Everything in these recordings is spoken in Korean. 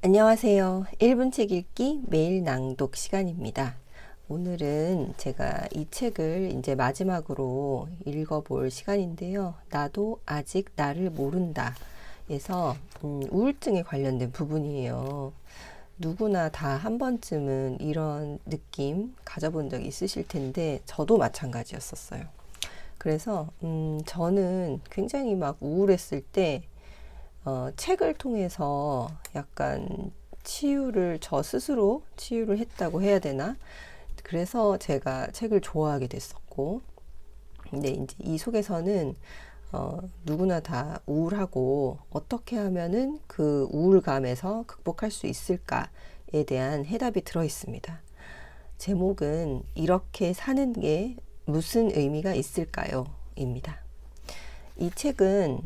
안녕하세요. 1분 책 읽기 매일 낭독 시간입니다. 오늘은 제가 이 책을 이제 마지막으로 읽어볼 시간인데요. 나도 아직 나를 모른다. 에서 우울증에 관련된 부분이에요. 누구나 다 한 번쯤은 이런 느낌 가져본 적 있으실 텐데 저도 마찬가지였었어요. 그래서 저는 굉장히 막 우울했을 때 책을 통해서 약간 저 스스로 치유를 했다고 해야 되나? 그래서 제가 책을 좋아하게 됐었고, 근데 이제 이 속에서는 누구나 다 우울하고 어떻게 하면은 그 우울감에서 극복할 수 있을까에 대한 해답이 들어 있습니다. 제목은 이렇게 사는 게 무슨 의미가 있을까요? 입니다. 이 책은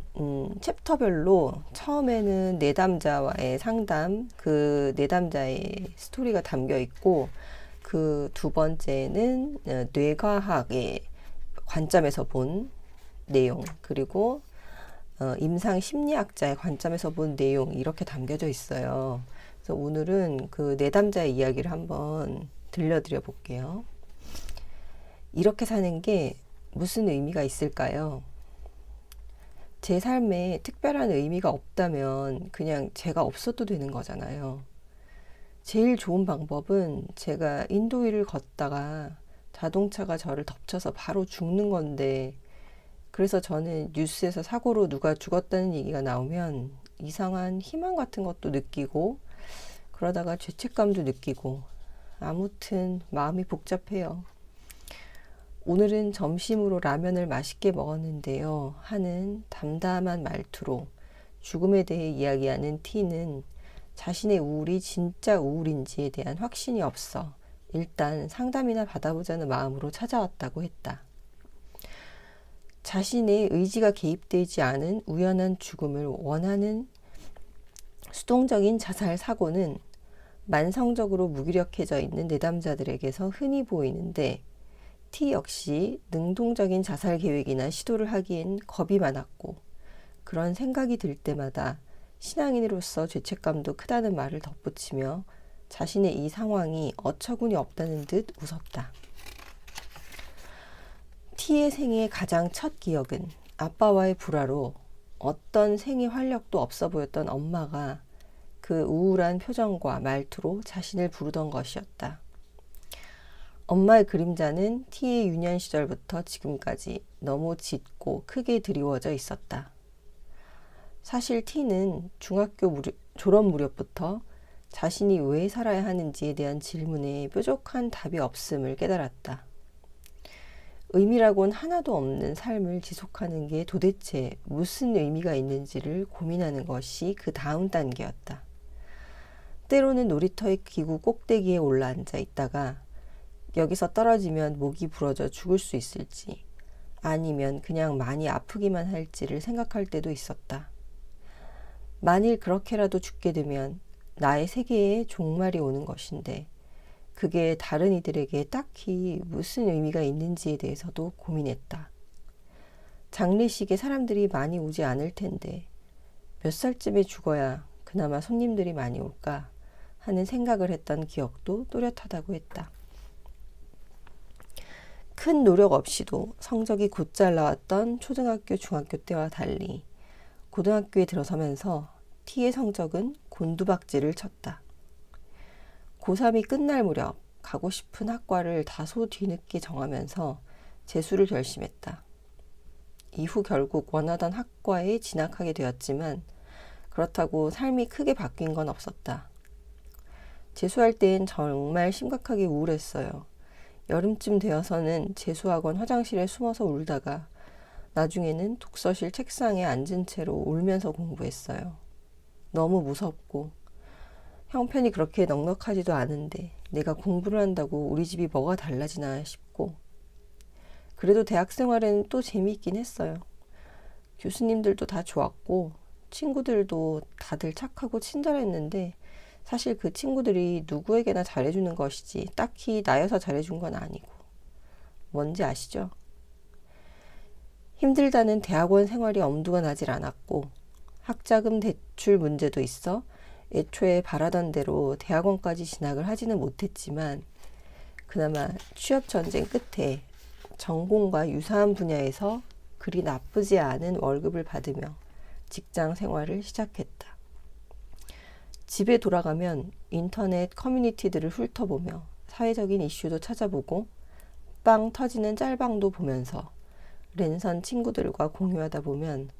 챕터별로 처음에는 내담자와의 상담, 그 내담자의 스토리가 담겨 있고, 그 두 번째는 뇌과학의 관점에서 본 내용, 그리고 임상 심리학자의 관점에서 본 내용, 이렇게 담겨져 있어요. 그래서 오늘은 그 내담자의 이야기를 한번 들려드려 볼게요. 이렇게 사는 게 무슨 의미가 있을까요? 제 삶에 특별한 의미가 없다면 그냥 제가 없어도 되는 거잖아요. 제일 좋은 방법은 제가 인도 위를 걷다가 자동차가 저를 덮쳐서 바로 죽는 건데, 그래서 저는 뉴스에서 사고로 누가 죽었다는 얘기가 나오면 이상한 희망 같은 것도 느끼고, 그러다가 죄책감도 느끼고, 아무튼 마음이 복잡해요. 오늘은 점심으로 라면을 맛있게 먹었는데요. 하는 담담한 말투로 죽음에 대해 이야기하는 T는 자신의 우울이 진짜 우울인지에 대한 확신이 없어 일단 상담이나 받아보자는 마음으로 찾아왔다고 했다. 자신의 의지가 개입되지 않은 우연한 죽음을 원하는 수동적인 자살 사고는 만성적으로 무기력해져 있는 내담자들에게서 흔히 보이는데, T 역시 능동적인 자살 계획이나 시도를 하기엔 겁이 많았고, 그런 생각이 들 때마다 신앙인으로서 죄책감도 크다는 말을 덧붙이며 자신의 이 상황이 어처구니 없다는 듯 웃었다. T의 생애의 가장 첫 기억은 아빠와의 불화로 어떤 생애 활력도 없어 보였던 엄마가 그 우울한 표정과 말투로 자신을 부르던 것이었다. 엄마의 그림자는 T의 유년 시절부터 지금까지 너무 짙고 크게 드리워져 있었다. 사실 T는 중학교 졸업 무렵부터 자신이 왜 살아야 하는지에 대한 질문에 뾰족한 답이 없음을 깨달았다. 의미라고는 하나도 없는 삶을 지속하는 게 도대체 무슨 의미가 있는지를 고민하는 것이 그 다음 단계였다. 때로는 놀이터의 기구 꼭대기에 올라앉아 있다가 여기서 떨어지면 목이 부러져 죽을 수 있을지, 아니면 그냥 많이 아프기만 할지를 생각할 때도 있었다. 만일 그렇게라도 죽게 되면 나의 세계에 종말이 오는 것인데, 그게 다른 이들에게 딱히 무슨 의미가 있는지에 대해서도 고민했다. 장례식에 사람들이 많이 오지 않을 텐데 몇 살쯤에 죽어야 그나마 손님들이 많이 올까 하는 생각을 했던 기억도 또렷하다고 했다. 큰 노력 없이도 성적이 곧잘 나왔던 초등학교, 중학교 때와 달리 고등학교에 들어서면서 T의 성적은 곤두박질을 쳤다. 고3이 끝날 무렵 가고 싶은 학과를 다소 뒤늦게 정하면서 재수를 결심했다. 이후 결국 원하던 학과에 진학하게 되었지만 그렇다고 삶이 크게 바뀐 건 없었다. 재수할 땐 정말 심각하게 우울했어요. 여름쯤 되어서는 재수학원 화장실에 숨어서 울다가 나중에는 독서실 책상에 앉은 채로 울면서 공부했어요. 너무 무섭고, 형편이 그렇게 넉넉하지도 않은데 내가 공부를 한다고 우리 집이 뭐가 달라지나 싶고, 그래도 대학 생활은 또 재미있긴 했어요. 교수님들도 다 좋았고 친구들도 다들 착하고 친절했는데, 사실 그 친구들이 누구에게나 잘해주는 것이지 딱히 나여서 잘해준 건 아니고, 뭔지 아시죠? 힘들다는 대학원 생활이 엄두가 나질 않았고, 학자금 대출 문제도 있어 애초에 바라던 대로 대학원까지 진학을 하지는 못했지만 그나마 취업 전쟁 끝에 전공과 유사한 분야에서 그리 나쁘지 않은 월급을 받으며 직장 생활을 시작했다. 집에 돌아가면 인터넷 커뮤니티들을 훑어보며 사회적인 이슈도 찾아보고 빵 터지는 짤방도 보면서 랜선 친구들과 공유하다 보면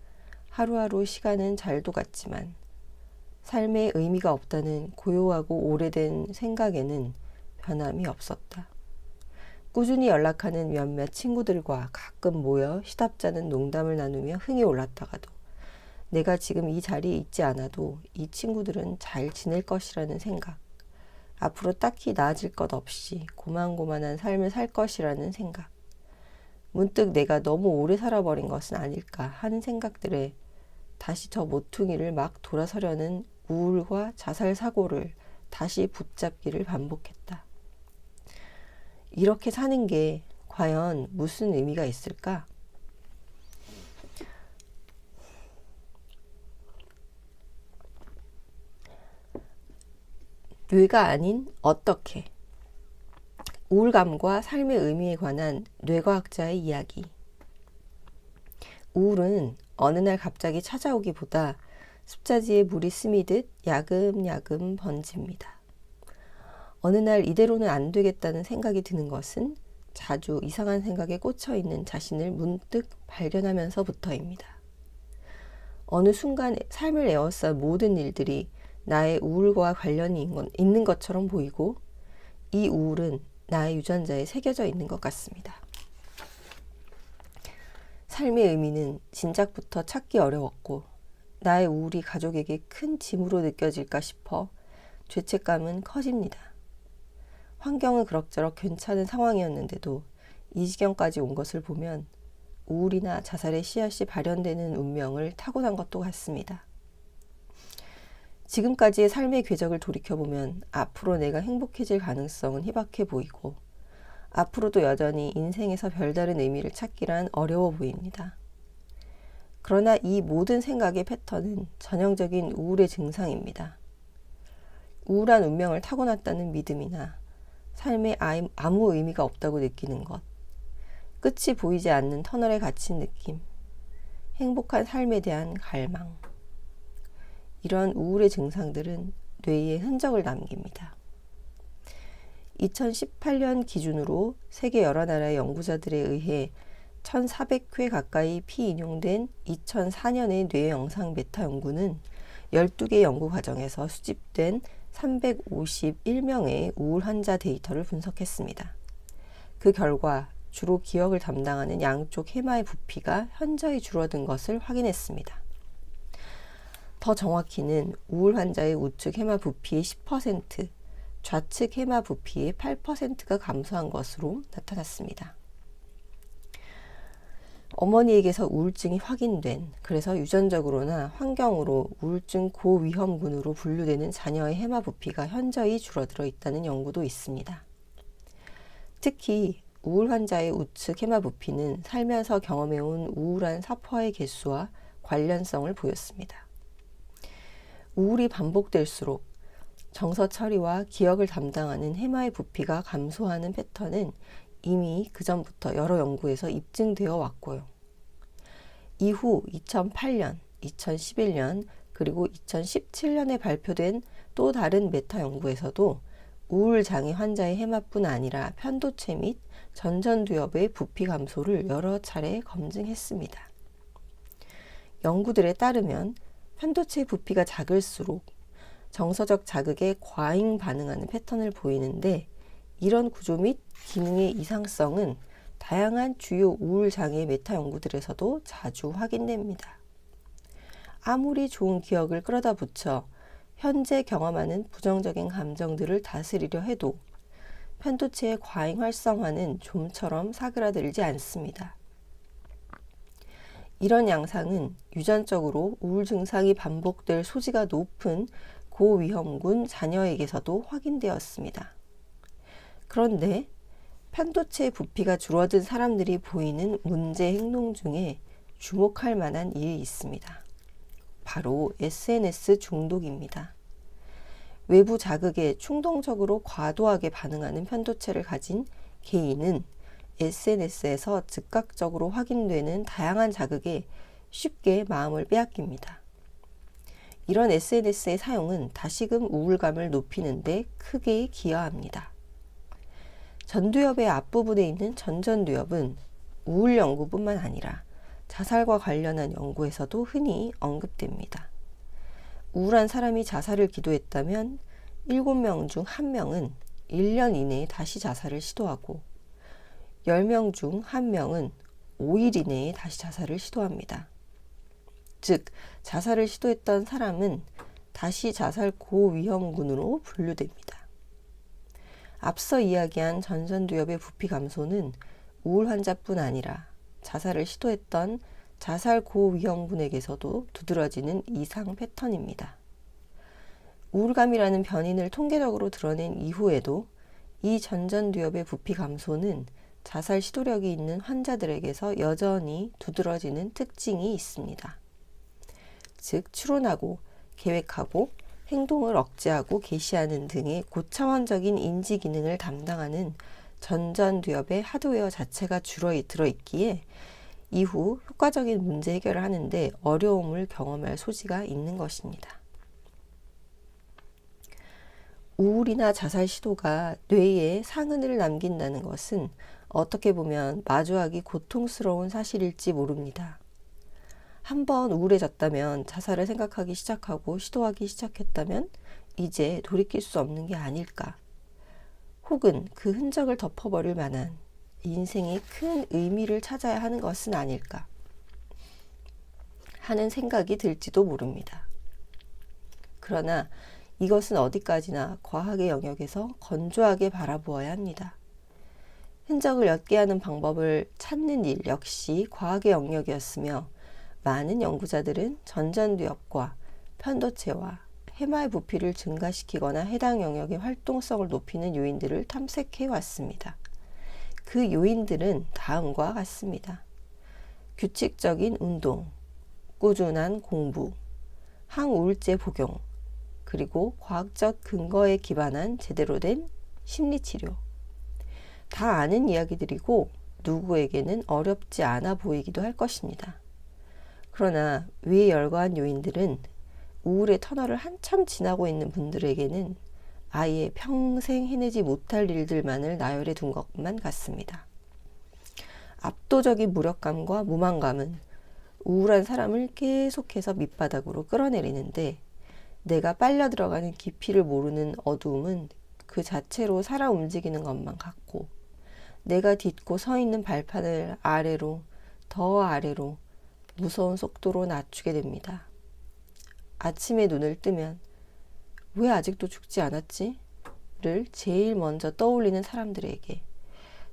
하루하루 시간은 잘도 갔지만 삶에 의미가 없다는 고요하고 오래된 생각에는 변함이 없었다. 꾸준히 연락하는 몇몇 친구들과 가끔 모여 시답잖은 농담을 나누며 흥이 올랐다가도 내가 지금 이 자리에 있지 않아도 이 친구들은 잘 지낼 것이라는 생각, 앞으로 딱히 나아질 것 없이 고만고만한 삶을 살 것이라는 생각, 문득 내가 너무 오래 살아버린 것은 아닐까 하는 생각들에 다시 저 모퉁이를 막 돌아서려는 우울과 자살 사고를 다시 붙잡기를 반복했다. 이렇게 사는 게 과연 무슨 의미가 있을까? 뇌가 아닌 어떻게? 우울감과 삶의 의미에 관한 뇌과학자의 이야기. 우울은 어느 날 갑자기 찾아오기보다 습자지에 물이 스미듯 야금야금 번집니다. 어느 날 이대로는 안 되겠다는 생각이 드는 것은 자주 이상한 생각에 꽂혀 있는 자신을 문득 발견하면서부터입니다. 어느 순간 삶을 에워싼 모든 일들이 나의 우울과 관련이 있는 것처럼 보이고 이 우울은 나의 유전자에 새겨져 있는 것 같습니다. 삶의 의미는 진작부터 찾기 어려웠고 나의 우울이 가족에게 큰 짐으로 느껴질까 싶어 죄책감은 커집니다. 환경은 그럭저럭 괜찮은 상황이었는데도 이 지경까지 온 것을 보면 우울이나 자살의 씨앗이 발현되는 운명을 타고난 것도 같습니다. 지금까지의 삶의 궤적을 돌이켜보면 앞으로 내가 행복해질 가능성은 희박해 보이고 앞으로도 여전히 인생에서 별다른 의미를 찾기란 어려워 보입니다. 그러나 이 모든 생각의 패턴은 전형적인 우울의 증상입니다. 우울한 운명을 타고났다는 믿음이나 삶에 아무 의미가 없다고 느끼는 것, 끝이 보이지 않는 터널에 갇힌 느낌, 행복한 삶에 대한 갈망. 이런 우울의 증상들은 뇌에 흔적을 남깁니다. 2018년 기준으로 세계 여러 나라의 연구자들에 의해 1400회 가까이 피인용된 2004년의 뇌 영상 메타 연구는 12개 연구 과정에서 수집된 351명의 우울 환자 데이터를 분석했습니다. 그 결과 주로 기억을 담당하는 양쪽 해마의 부피가 현저히 줄어든 것을 확인했습니다. 더 정확히는 우울 환자의 우측 해마 부피의 10%, 좌측 해마 부피의 8%가 감소한 것으로 나타났습니다. 어머니에게서 우울증이 확인된, 그래서 유전적으로나 환경으로 우울증 고위험군으로 분류되는 자녀의 해마 부피가 현저히 줄어들어 있다는 연구도 있습니다. 특히 우울 환자의 우측 해마 부피는 살면서 경험해온 우울한 사포화의 개수와 관련성을 보였습니다. 우울이 반복될수록 정서 처리와 기억을 담당하는 해마의 부피가 감소하는 패턴은 이미 그전부터 여러 연구에서 입증되어 왔고요. 이후 2008년, 2011년, 그리고 2017년에 발표된 또 다른 메타 연구에서도 우울장애 환자의 해마뿐 아니라 편도체 및 전전두엽의 부피 감소를 여러 차례 검증했습니다. 연구들에 따르면 편도체 부피가 작을수록 정서적 자극에 과잉 반응하는 패턴을 보이는데 이런 구조 및 기능의 이상성은 다양한 주요 우울장애 메타 연구들에서도 자주 확인됩니다. 아무리 좋은 기억을 끌어다 붙여 현재 경험하는 부정적인 감정들을 다스리려 해도 편도체의 과잉 활성화는 좀처럼 사그라들지 않습니다. 이런 양상은 유전적으로 우울 증상이 반복될 소지가 높은 고위험군 자녀에게서도 확인되었습니다. 그런데 편도체 부피가 줄어든 사람들이 보이는 문제 행동 중에 주목할 만한 일이 있습니다. 바로 SNS 중독입니다. 외부 자극에 충동적으로 과도하게 반응하는 편도체를 가진 개인은 SNS에서 즉각적으로 확인되는 다양한 자극에 쉽게 마음을 빼앗깁니다. 이런 SNS의 사용은 다시금 우울감을 높이는 데 크게 기여합니다. 전두엽의 앞부분에 있는 전전두엽은 우울 연구뿐만 아니라 자살과 관련한 연구에서도 흔히 언급됩니다. 우울한 사람이 자살을 기도했다면 7명 중 1명은 1년 이내에 다시 자살을 시도하고 10명 중 1명은 5일 이내에 다시 자살을 시도합니다. 즉, 자살을 시도했던 사람은 다시 자살 고위험군으로 분류됩니다. 앞서 이야기한 전전두엽의 부피 감소는 우울 환자뿐 아니라 자살을 시도했던 자살 고위험군에게서도 두드러지는 이상 패턴입니다. 우울감이라는 변인을 통계적으로 드러낸 이후에도 이 전전두엽의 부피 감소는 자살 시도력이 있는 환자들에게서 여전히 두드러지는 특징이 있습니다. 즉, 추론하고 계획하고 행동을 억제하고 개시하는 등의 고차원적인 인지 기능을 담당하는 전전두엽의 하드웨어 자체가 주로 들어있기에 이후 효과적인 문제 해결을 하는데 어려움을 경험할 소지가 있는 것입니다. 우울이나 자살 시도가 뇌에 상흔을 남긴다는 것은 어떻게 보면 마주하기 고통스러운 사실일지 모릅니다. 한번 우울해졌다면 자살을 생각하기 시작하고 시도하기 시작했다면 이제 돌이킬 수 없는 게 아닐까? 혹은 그 흔적을 덮어버릴 만한 인생의 큰 의미를 찾아야 하는 것은 아닐까 하는 생각이 들지도 모릅니다. 그러나 이것은 어디까지나 과학의 영역에서 건조하게 바라보아야 합니다. 흔적을 옅게 하는 방법을 찾는 일 역시 과학의 영역이었으며 많은 연구자들은 전전두엽과 편도체와 해마의 부피를 증가시키거나 해당 영역의 활동성을 높이는 요인들을 탐색해 왔습니다. 그 요인들은 다음과 같습니다. 규칙적인 운동, 꾸준한 공부, 항우울제 복용, 그리고 과학적 근거에 기반한 제대로 된 심리치료. 다 아는 이야기들이고 누구에게는 어렵지 않아 보이기도 할 것입니다. 그러나 위에 열거한 요인들은 우울의 터널을 한참 지나고 있는 분들에게는 아예 평생 해내지 못할 일들만을 나열해 둔 것만 같습니다. 압도적인 무력감과 무망감은 우울한 사람을 계속해서 밑바닥으로 끌어내리는데 내가 빨려 들어가는 깊이를 모르는 어두움은 그 자체로 살아 움직이는 것만 같고 내가 딛고 서 있는 발판을 아래로 더 아래로 무서운 속도로 낮추게 됩니다. 아침에 눈을 뜨면 왜 아직도 죽지 않았지? 를 제일 먼저 떠올리는 사람들에게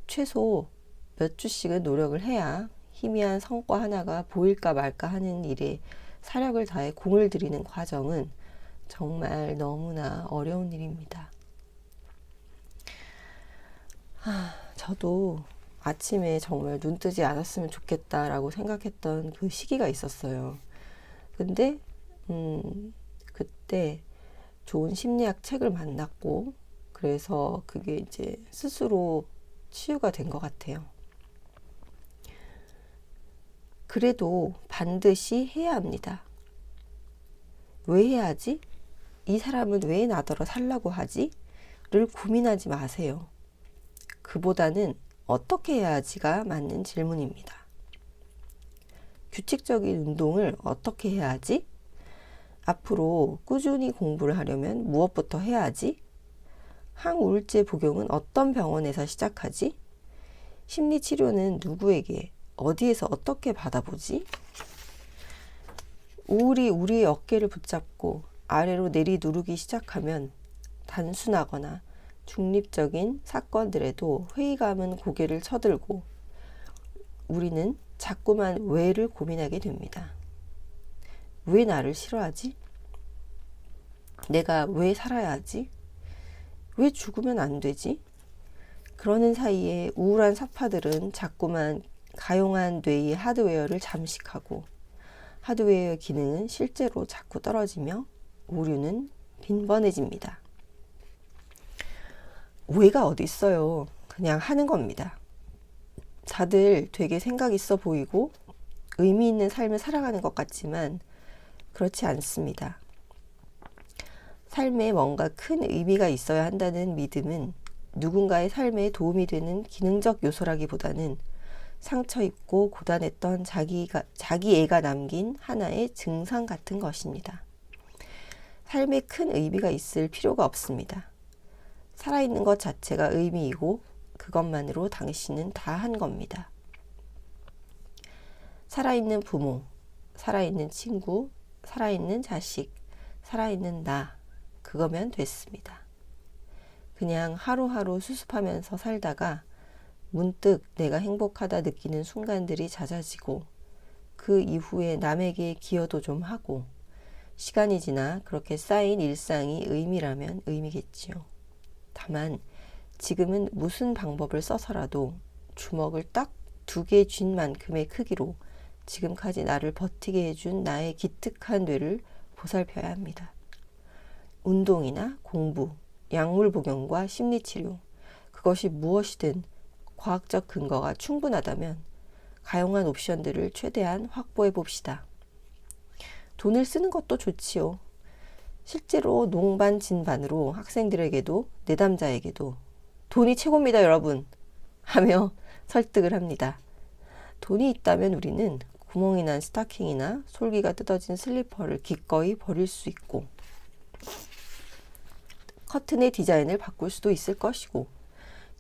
최소 몇 주씩은 노력을 해야 희미한 성과 하나가 보일까 말까 하는 일에 사력을 다해 공을 들이는 과정은 정말 너무나 어려운 일입니다. 저도 아침에 정말 눈 뜨지 않았으면 좋겠다라고 생각했던 그 시기가 있었어요. 근데 그때 좋은 심리학 책을 만났고 그래서 그게 이제 스스로 치유가 된 것 같아요. 그래도 반드시 해야 합니다. 왜 해야 하지? 이 사람은 왜 나더러 살라고 하지? 를 고민하지 마세요. 그보다는 어떻게 해야 하지가 맞는 질문입니다. 규칙적인 운동을 어떻게 해야 하지? 앞으로 꾸준히 공부를 하려면 무엇부터 해야 하지? 항우울제 복용은 어떤 병원에서 시작하지? 심리치료는 누구에게, 어디에서 어떻게 받아보지? 우울이 우리의 어깨를 붙잡고 아래로 내리누르기 시작하면 단순하거나 중립적인 사건들에도 회의감은 고개를 쳐들고 우리는 자꾸만 왜를 고민하게 됩니다. 왜 나를 싫어하지? 내가 왜 살아야 하지? 왜 죽으면 안 되지? 그러는 사이에 우울한 사파들은 자꾸만 가용한 뇌의 하드웨어를 잠식하고 하드웨어의 기능은 실제로 자꾸 떨어지며 오류는 빈번해집니다. 왜가 어디 있어요. 그냥 하는 겁니다. 다들 되게 생각 있어 보이고 의미 있는 삶을 살아가는 것 같지만 그렇지 않습니다. 삶에 뭔가 큰 의미가 있어야 한다는 믿음은 누군가의 삶에 도움이 되는 기능적 요소라기보다는 상처 입고 고단했던 자기애가 남긴 하나의 증상 같은 것입니다. 삶에 큰 의미가 있을 필요가 없습니다. 살아있는 것 자체가 의미이고 그것만으로 당신은 다 한 겁니다. 살아있는 부모, 살아있는 친구, 살아있는 자식, 살아있는 나, 그거면 됐습니다. 그냥 하루하루 수습하면서 살다가 문득 내가 행복하다 느끼는 순간들이 잦아지고 그 이후에 남에게 기여도 좀 하고 시간이 지나 그렇게 쌓인 일상이 의미라면 의미겠지요. 다만 지금은 무슨 방법을 써서라도 주먹을 딱 2개 쥔 만큼의 크기로 지금까지 나를 버티게 해준 나의 기특한 뇌를 보살펴야 합니다. 운동이나 공부, 약물 복용과 심리치료, 그것이 무엇이든 과학적 근거가 충분하다면 가용한 옵션들을 최대한 확보해 봅시다. 돈을 쓰는 것도 좋지요. 실제로 농반 진반으로 학생들에게도 내담자에게도 돈이 최고입니다 여러분 하며 설득을 합니다. 돈이 있다면 우리는 구멍이 난 스타킹이나 솔기가 뜯어진 슬리퍼를 기꺼이 버릴 수 있고 커튼의 디자인을 바꿀 수도 있을 것이고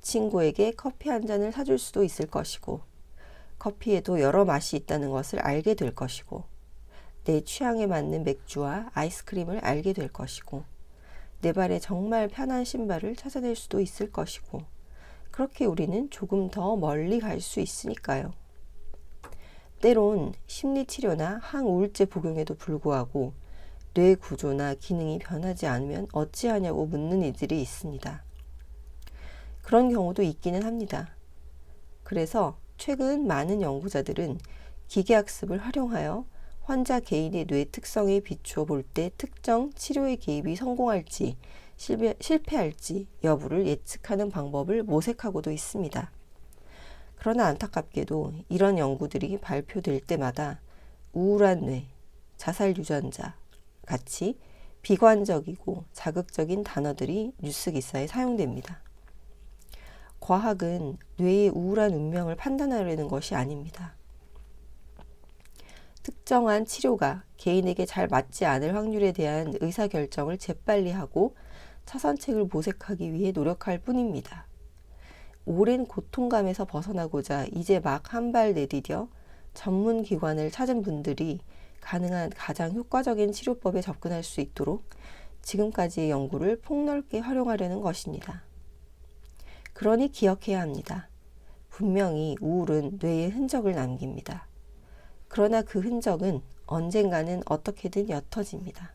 친구에게 커피 한 잔을 사줄 수도 있을 것이고 커피에도 여러 맛이 있다는 것을 알게 될 것이고 내 취향에 맞는 맥주와 아이스크림을 알게 될 것이고 내 발에 정말 편한 신발을 찾아낼 수도 있을 것이고 그렇게 우리는 조금 더 멀리 갈 수 있으니까요. 때론 심리치료나 항우울제 복용에도 불구하고 뇌 구조나 기능이 변하지 않으면 어찌하냐고 묻는 이들이 있습니다. 그런 경우도 있기는 합니다. 그래서 최근 많은 연구자들은 기계학습을 활용하여 환자 개인의 뇌 특성에 비추어 볼 때 특정 치료의 개입이 성공할지 실패할지 여부를 예측하는 방법을 모색하고도 있습니다. 그러나 안타깝게도 이런 연구들이 발표될 때마다 우울한 뇌, 자살 유전자 같이 비관적이고 자극적인 단어들이 뉴스 기사에 사용됩니다. 과학은 뇌의 우울한 운명을 판단하려는 것이 아닙니다. 특정한 치료가 개인에게 잘 맞지 않을 확률에 대한 의사결정을 재빨리 하고 차선책을 모색하기 위해 노력할 뿐입니다. 오랜 고통감에서 벗어나고자 이제 막 한 발 내디뎌 전문 기관을 찾은 분들이 가능한 가장 효과적인 치료법에 접근할 수 있도록 지금까지의 연구를 폭넓게 활용하려는 것입니다. 그러니 기억해야 합니다. 분명히 우울은 뇌에 흔적을 남깁니다. 그러나 그 흔적은 언젠가는 어떻게든 옅어집니다.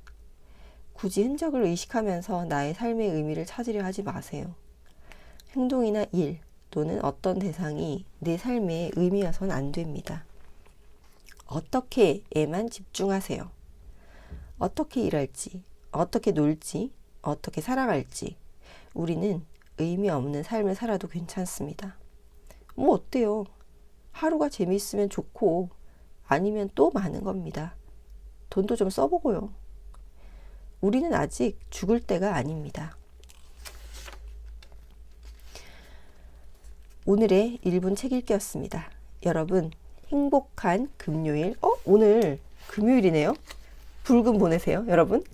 굳이 흔적을 의식하면서 나의 삶의 의미를 찾으려 하지 마세요. 행동이나 일 또는 어떤 대상이 내 삶의 의미여선 안 됩니다. 어떻게에만 집중하세요. 어떻게 일할지, 어떻게 놀지, 어떻게 살아갈지 우리는 의미 없는 삶을 살아도 괜찮습니다. 뭐 어때요? 하루가 재미있으면 좋고 아니면 또 많은 겁니다. 돈도 좀 써보고요. 우리는 아직 죽을 때가 아닙니다. 오늘의 1분 책 읽기였습니다. 여러분 행복한 금요일 오늘 금요일이네요. 붉은 보내세요 여러분.